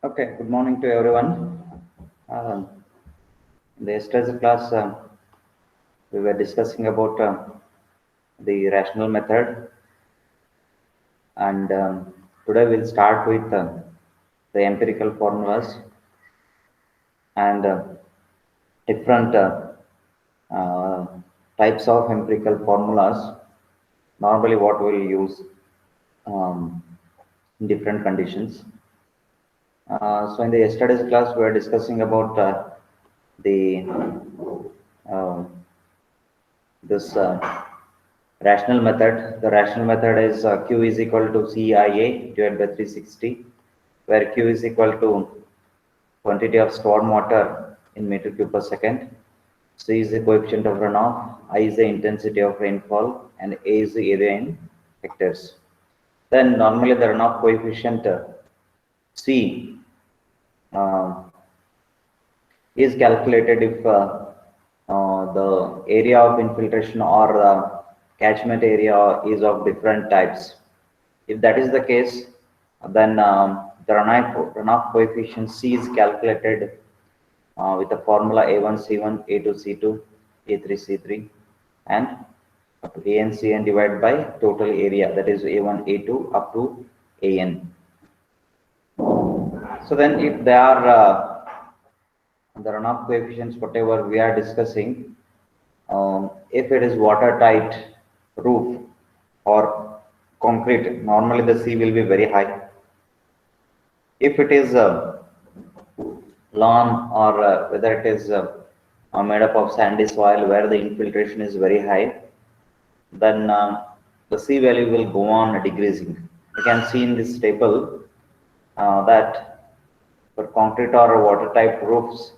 Okay, good morning to everyone. Uh, in the yesterday's class, we were discussing about the rational method, and today we'll start with the empirical formulas and different uh, types of empirical formulas. Normally, what we'll use um, in different conditions. So, in the yesterday's class, we were discussing about the uh, this rational method. The rational method is Q is equal to CIA divided by 360, where Q is equal to quantity of storm water in meter cube per second, C is the coefficient of runoff, I is the intensity of rainfall, and A is the area in hectares. Then normally the runoff coefficient C uh, is calculated if the area of infiltration or catchment area is of different types. If that is the case, then the runoff coefficient C is calculated with the formula A1 C1 A2 C2 A3 C3 and up to AN CN divided by total area, that is A1 A2 up to AN. So then if they are the runoff coefficients, whatever we are discussing, if it is watertight roof or concrete, normally the C will be very high. If it is lawn or whether it is made up of sandy soil where the infiltration is very high, then the C value will go on decreasing. You can see in this table that for concrete or water type roofs,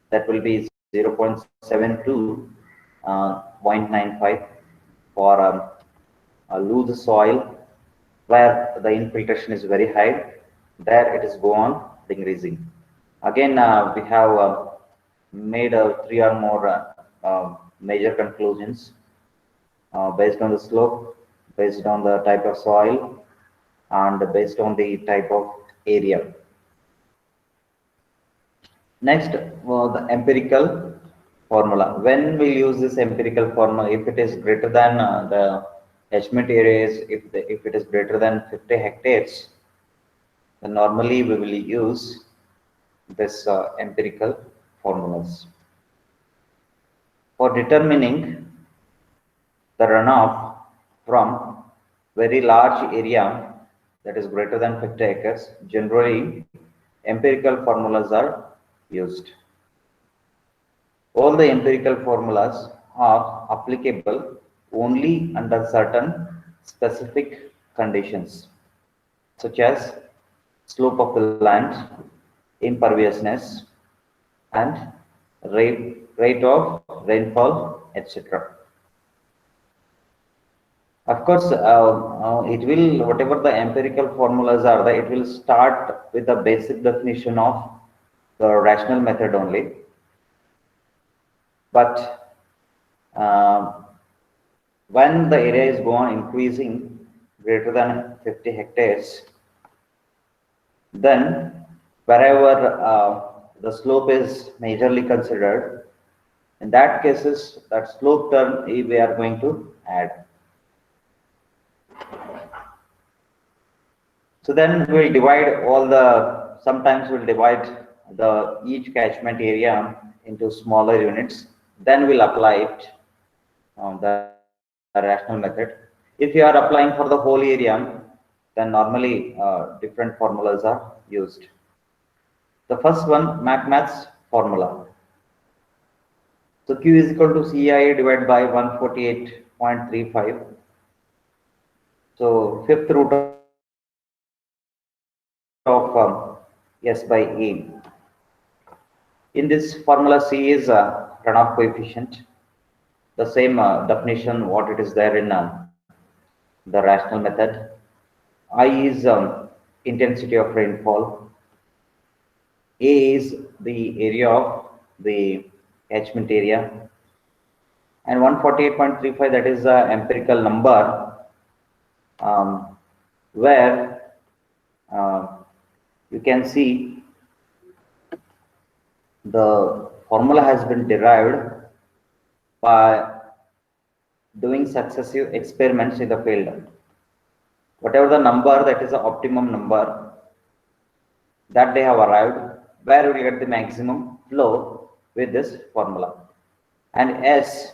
that will be 0.72, 0.95 for a loose soil where the infiltration is very high, there it is go on decreasing. Again, we have made three or more major conclusions based on the slope, based on the type of soil, and based on the type of area. Next, the empirical formula. When we use this empirical formula, if it is greater than the catchment areas, if it is greater than 50 hectares, then normally we will use this empirical formulas. For determining the runoff from very large area that is greater than 50 acres, generally empirical formulas are used. All the empirical formulas are applicable only under certain specific conditions, such as slope of the land, imperviousness, and rate of rainfall, etc. Of course, it will, whatever the empirical formulas are, it will start with the basic definition of the rational method only. But when the area is going increasing greater than 50 hectares, then wherever the slope is majorly considered, in that cases, that slope term we are going to add. So then we'll divide all the, sometimes we'll divide the each catchment area into smaller units. Then we'll apply it on the rational method. If you are applying for the whole area, then normally different formulas are used. The first one, maths formula. So Q is equal to CIA divided by 148.35. So fifth root of S by A. In this formula, C is runoff coefficient. The same definition what it is there in the rational method. I is intensity of rainfall. A is the area of the catchment area. And 148.35, that is the empirical number where you can see the formula has been derived by doing successive experiments in the field. Whatever the number that is the optimum number that they have arrived, where we will get the maximum flow with this formula. And S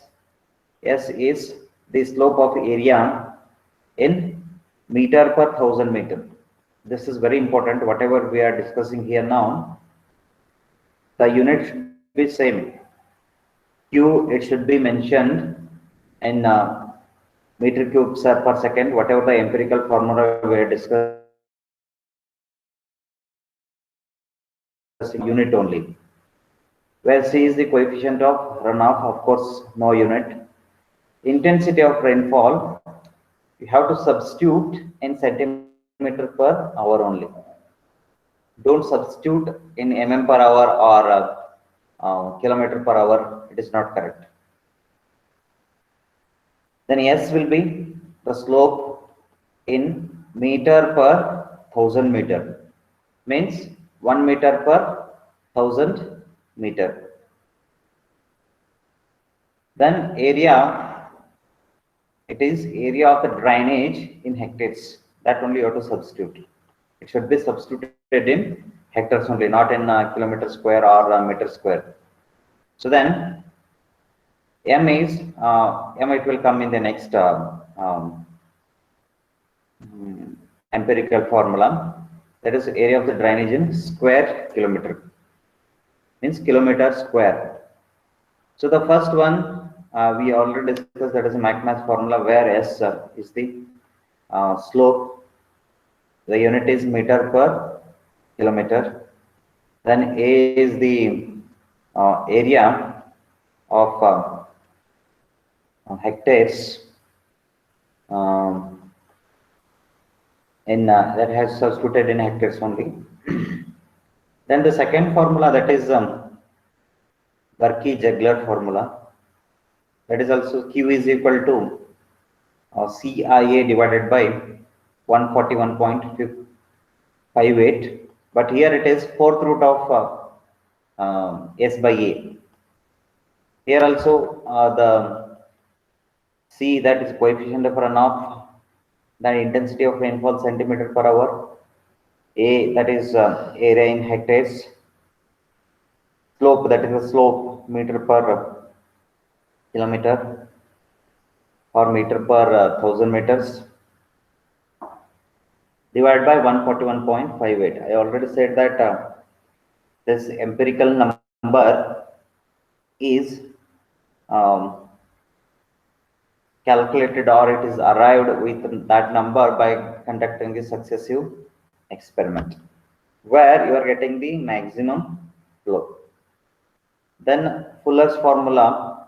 is the slope of area in meter per 1000 meter. This is very important. Whatever we are discussing here now, the unit should be same. Q, it should be mentioned in meter cubes per second. Whatever the empirical formula we are discussing unit only. Where C is the coefficient of runoff, of course, no unit. Intensity of rainfall, you have to substitute in centimeter per hour only. Don't substitute in mm per hour or kilometer per hour. It is not correct. Then S will be the slope in meter per 1000 meter. Means 1 meter per 1000 meter. Then area, it is area of the drainage in hectares. That only you have to substitute. It should be substituted in hectares only, not in kilometer square or meter square. So then M is M. It will come in the next empirical formula. That is area of the drainage in square kilometer. Means kilometer square. So the first one we already discussed, that is a McMath formula, where S is the slope. The unit is meter per kilometer. Then A is the area of hectares that has substituted in hectares only. Then the second formula, that is Burki-Ziegler formula. That is also Q is equal to CIA divided by 141.58. But here it is fourth root of S by A. Here also the C, that is coefficient of runoff, the intensity of rainfall centimeter per hour. A, that is area in hectares. Slope, that is the slope meter per kilometer or meter per 1000 meters, divided by 141.58. I already said that this empirical number is calculated, or it is arrived with that number by conducting a successive experiment, where you are getting the maximum flow. Then Fuller's formula,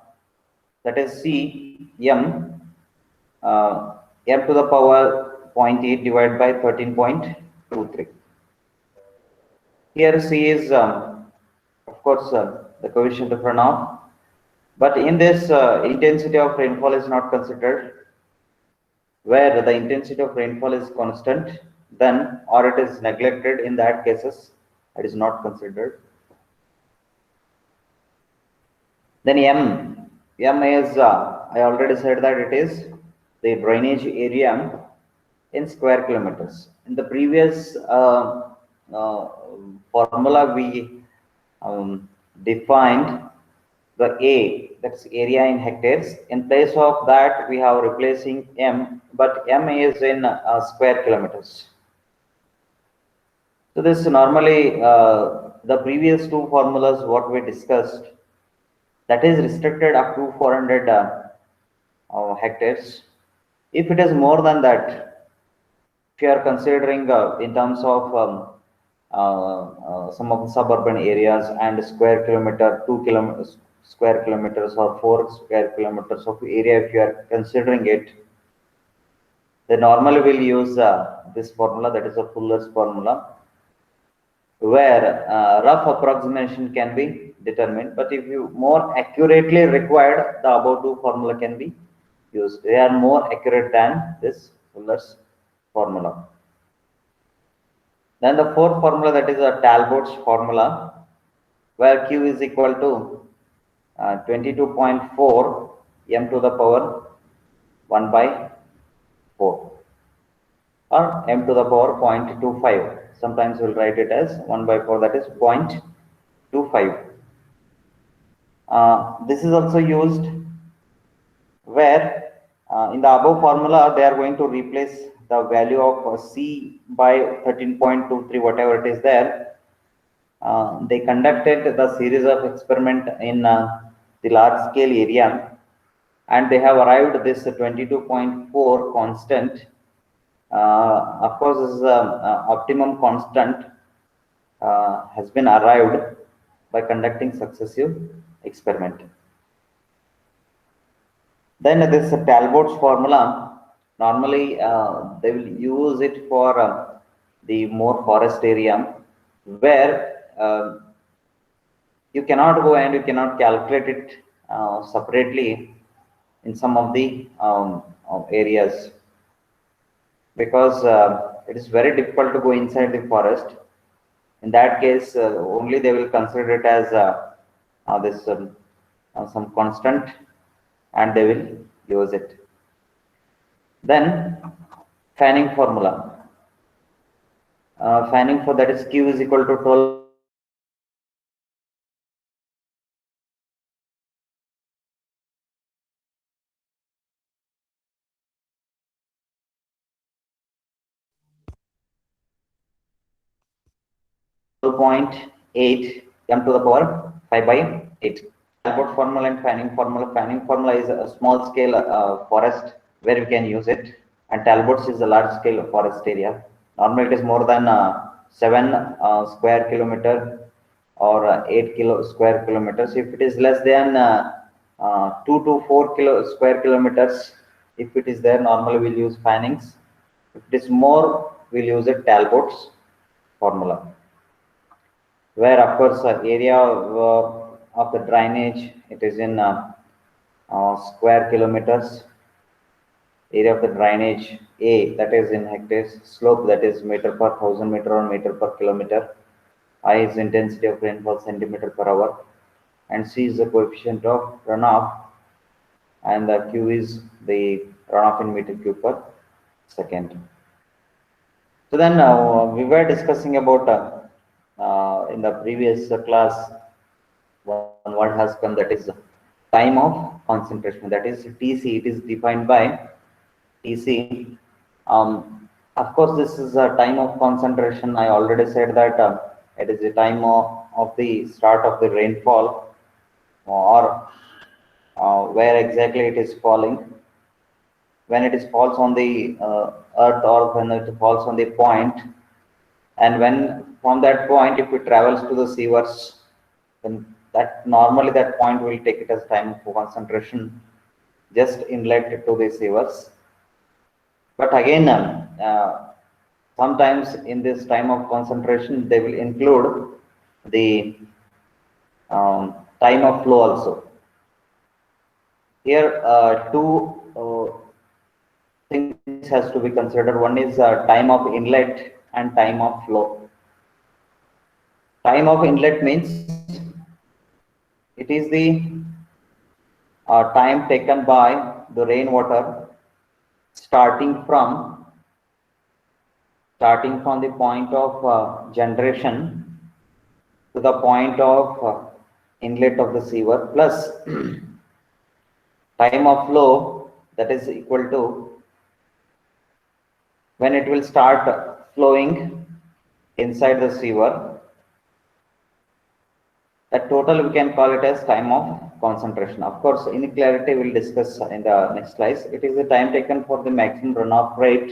that is C m m to the power 0.8 divided by 13.23. Here C is of course the coefficient of runoff, but in this intensity of rainfall is not considered. Where the intensity of rainfall is constant, then or it is neglected, in that cases it is not considered. Then M is I already said that it is the drainage area in square kilometers. In the previous formula we defined the A, that's area in hectares. In place of that we have replacing M, but M is in square kilometers. So this normally the previous two formulas what we discussed, that is restricted up to 400 hectares. If it is more than that, if you are considering in terms of some of the suburban areas and square kilometer, 2 square kilometers or 4 square kilometers of area, if you are considering it, they normally will use this formula, that is a Fuller's formula, where rough approximation can be determined. But if you more accurately required, the above two formula can be used. They are more accurate than this Fuller's formula. Then the fourth formula, that is a Talbot's formula, where Q is equal to 22.4 m to the power 1 by 4, or m to the power 0.25. Sometimes we'll write it as 1 by 4, that is 0.25. This is also used where in the above formula they are going to replace the value of C by 13.23, whatever it is there. They conducted the series of experiment in the large scale area, and they have arrived this 22.4 constant. Of course, this is optimum constant has been arrived by conducting successive experiment. Then this Talbot's formula, normally they will use it for the more forest area, where you cannot go and you cannot calculate it separately in some of the areas, because it is very difficult to go inside the forest. In that case, only they will consider it as this some constant, and they will use it. Then fanning formula. Fanning for that is Q is equal to 12.8 m to the power 5 by 8. Talbot formula and fanning formula. Fanning formula is a small scale forest where you can use it, and Talbot's is a large scale forest area. Normally it is more than 7 square kilometer or 8 square kilometers. If it is less than 2 to 4 square kilometers, if it is there, normally we'll use fannings. If it is more, we'll use a Talbot's formula, where of course area of the drainage, it is in square kilometers. Area of the drainage A, that is in hectares. Slope, that is meter per 1000 meter or meter per kilometer. I is intensity of rainfall centimeter per hour, and C is the coefficient of runoff, and the Q is the runoff in meter cube per second. So then we were discussing about in the previous class one word has come, that is time of concentration, that is TC. It is defined by TC. Of course, this is a time of concentration. I already said that it is the time of the start of the rainfall, or where exactly it is falling. When it is falls on the earth, or when it falls on the point, and when from that point if it travels to the seawards, then that normally that point will take it as time of concentration just inlet to the seawards. But again, sometimes in this time of concentration they will include the time of flow also. Here two things has to be considered. One is time of inlet and time of flow. Time of inlet means it is the time taken by the rainwater starting from the point of generation to the point of inlet of the sewer, plus time of flow, that is equal to when it will start flowing inside the sewer. That total we can call it as time of concentration. Of course, inequality we'll discuss in the next slides. It is the time taken for the maximum runoff rate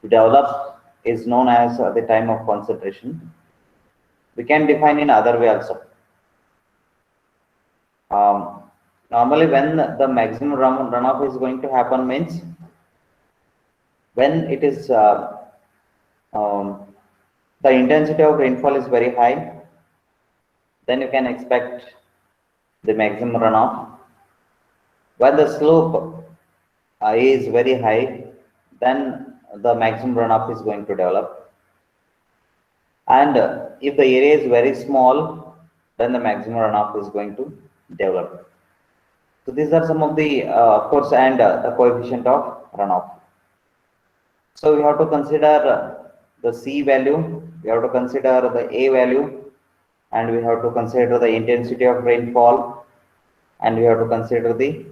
to develop is known as the time of concentration. We can define in other way also. Normally when the maximum runoff is going to happen means when it is the intensity of rainfall is very high, then you can expect the maximum runoff. When the slope is very high, then the maximum runoff is going to develop. And if the area is very small, then the maximum runoff is going to develop. So these are some of the, of course, and the coefficient of runoff. So we have to consider the C value, we have to consider the A value, and we have to consider the intensity of rainfall, and we have to consider the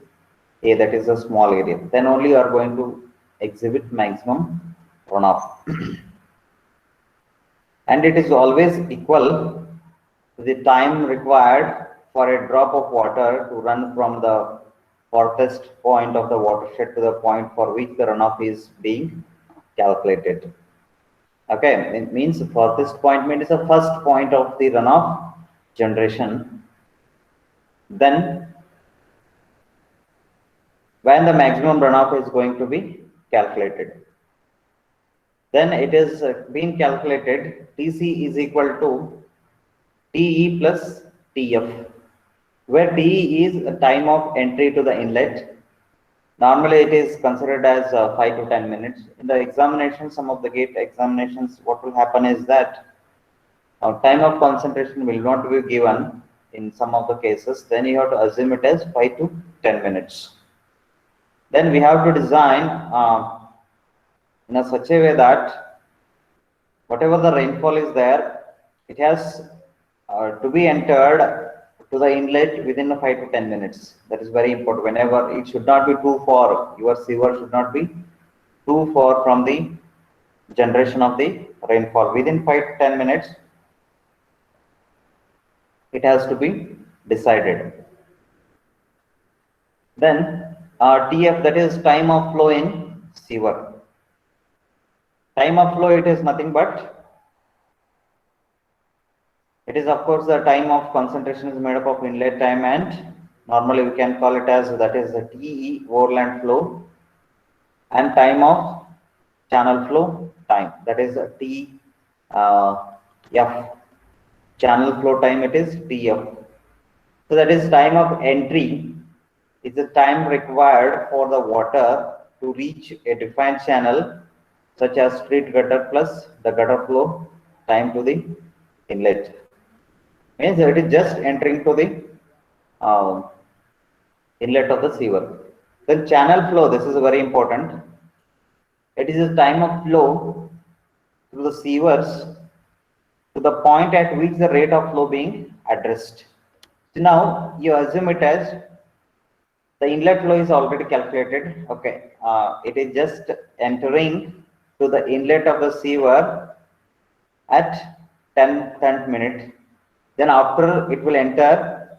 A, that is a small area. Then only you are going to exhibit maximum runoff. And it is always equal to the time required for a drop of water to run from the farthest point of the watershed to the point for which the runoff is being calculated. Okay, it means farthest point means the first point of the runoff generation. Then when the maximum runoff is going to be calculated. Then it is being calculated, TC is equal to TE plus TF, where TE is the time of entry to the inlet. Normally it is considered as 5 to 10 minutes. In the examination, some of the gate examinations, what will happen is that time of concentration will not be given in some of the cases. Then you have to assume it as 5 to 10 minutes. Then we have to design in a such a way that whatever the rainfall is there, it has to be entered to the inlet within the 5 to 10 minutes. That is very important. Whenever it should not be too far, your sewer should not be too far from the generation of the rainfall. Within 5 to 10 minutes, it has to be decided. Then TF, that is time of flow in sewer. Time of flow, it is nothing but, it is of course the time of concentration is made up of inlet time, and normally we can call it as, that is the TE, overland flow, and time of channel flow time, that is T F, channel flow time, it is TF. So that is time of entry, is the time required for the water to reach a defined channel such as street gutter plus the gutter flow time to the inlet. Means it is just entering to the inlet of the sewer. Then channel flow, this is very important. It is the time of flow through the sewers to the point at which the rate of flow being addressed. So now you assume it as the inlet flow is already calculated. Okay, it is just entering to the inlet of the sewer at 10th minute. Then after it will enter,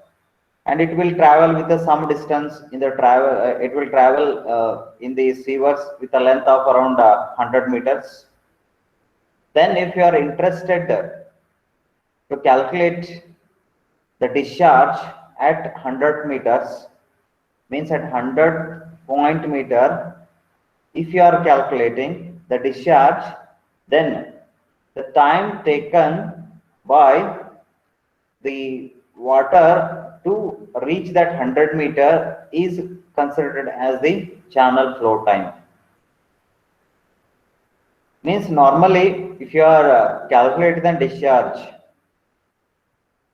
and it will travel with some distance in the travel. It will travel in the sewers with a length of around 100 meters. Then if you are interested to calculate the discharge at 100 meters, means at 100 point meter, if you are calculating the discharge, then the time taken by the water to reach that 100 meter is considered as the channel flow time. Means normally if you are calculating the discharge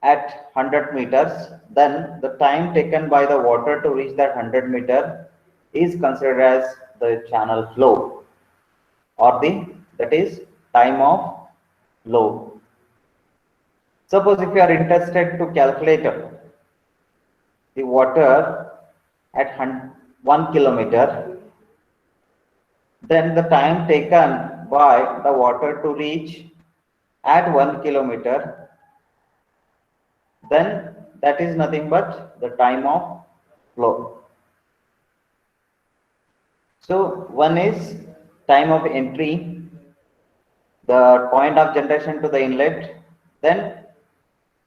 at 100 meters, then the time taken by the water to reach that 100 meter is considered as the channel flow, or that is time of flow. Suppose if you are interested to calculate the water at 1 kilometer, then the time taken by the water to reach at 1 kilometer, then that is nothing but the time of flow. So one is time of entry, the point of generation to the inlet. Then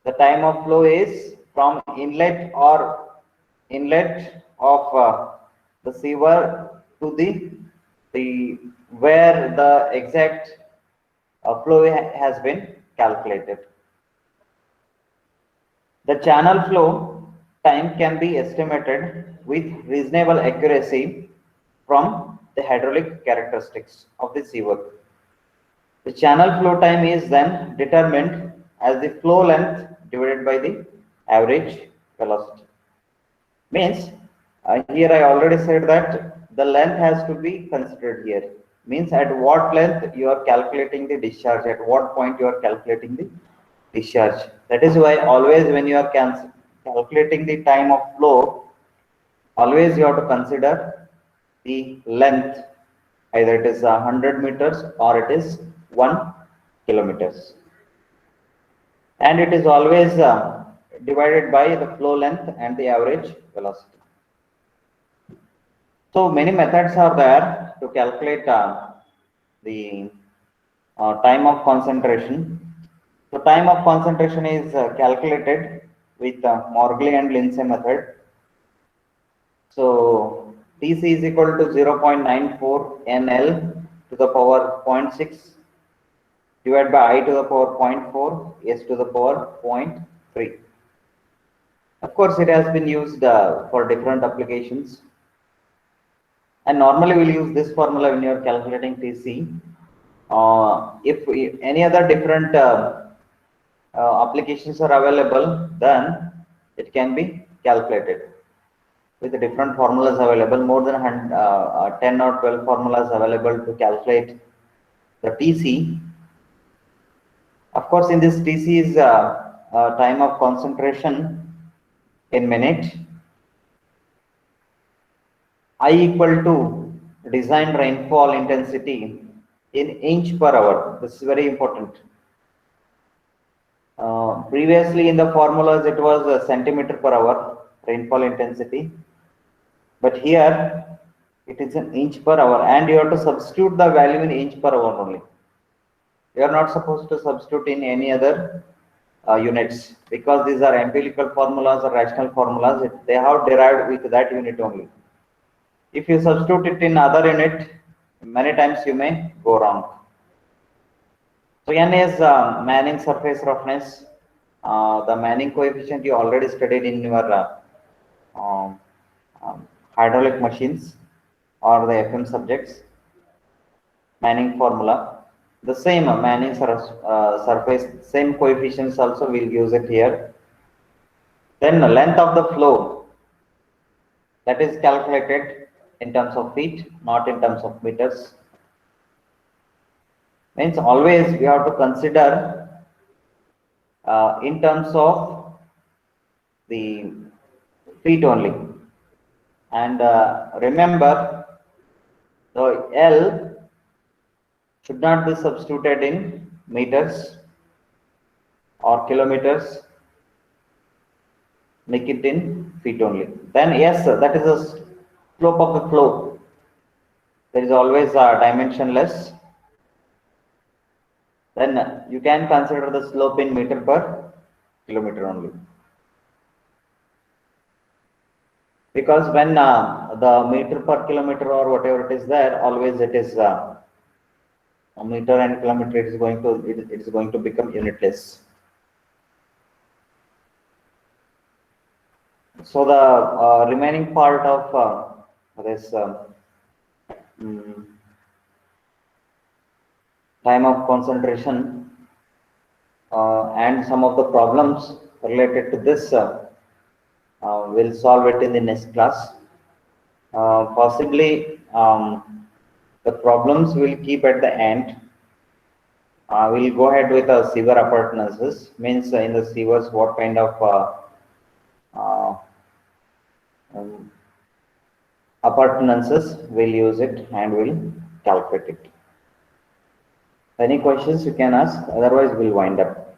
the time of flow is from inlet of the sewer to the where the exact flow has been calculated. The channel flow time can be estimated with reasonable accuracy from the hydraulic characteristics of the sewer. The channel flow time is then determined as the flow length divided by the average velocity. Means here I already said that the length has to be considered here. Means at what length you are calculating the discharge, at what point you are calculating the discharge. That is why always when you are calculating the time of flow, always you have to consider the length, either it is 100 meters or it is 1 kilometers, and it is always divided by the flow length and the average velocity. So many methods are there to calculate the time of concentration. So time of concentration is calculated with Morley and Lindsay method. So Tc is equal to 0.94 NL to the power 0.6 divided by I to the power 0.4 S to the power 0.3. Of course, it has been used for different applications. And normally we'll use this formula when you're calculating Tc. If any other different applications are available, then it can be calculated with the different formulas available. More than 10 or 12 formulas available to calculate the Tc. Of course, in this Tc is time of concentration in minute. I equal to design rainfall intensity in inch per hour. This is very important. Previously in the formulas it was a centimeter per hour rainfall intensity, but here it is an inch per hour, and you have to substitute the value in inch per hour only. You are not supposed to substitute in any other units, because these are empirical formulas or rational formulas. They have derived with that unit only. If you substitute it in other unit, many times you may go wrong. So N is Manning surface roughness. The Manning coefficient you already studied in your um, hydraulic machines or the FM subjects. Manning formula. The same Manning surface, same coefficients also we'll use it here. Then the length of the flow, that is calculated in terms of feet, not in terms of meters. Means always we have to consider in terms of the feet only. And remember, the L should not be substituted in meters or kilometers. Make it in feet only. Then yes, that is the slope of the flow. There is always dimensionless. Then you can consider the slope in meter per kilometer only. Because when the meter per kilometer or whatever it is there, always it is a meter and kilometer. It is going to become unitless. So the remaining part of this time of concentration and some of the problems related to this we'll solve it in the next class. Possibly the problems we'll keep at the end. We'll go ahead with a sewer appurtenances. Means in the sewers what kind of appurtenances we'll use it and we'll calculate it. Any questions you can ask, otherwise we'll wind up.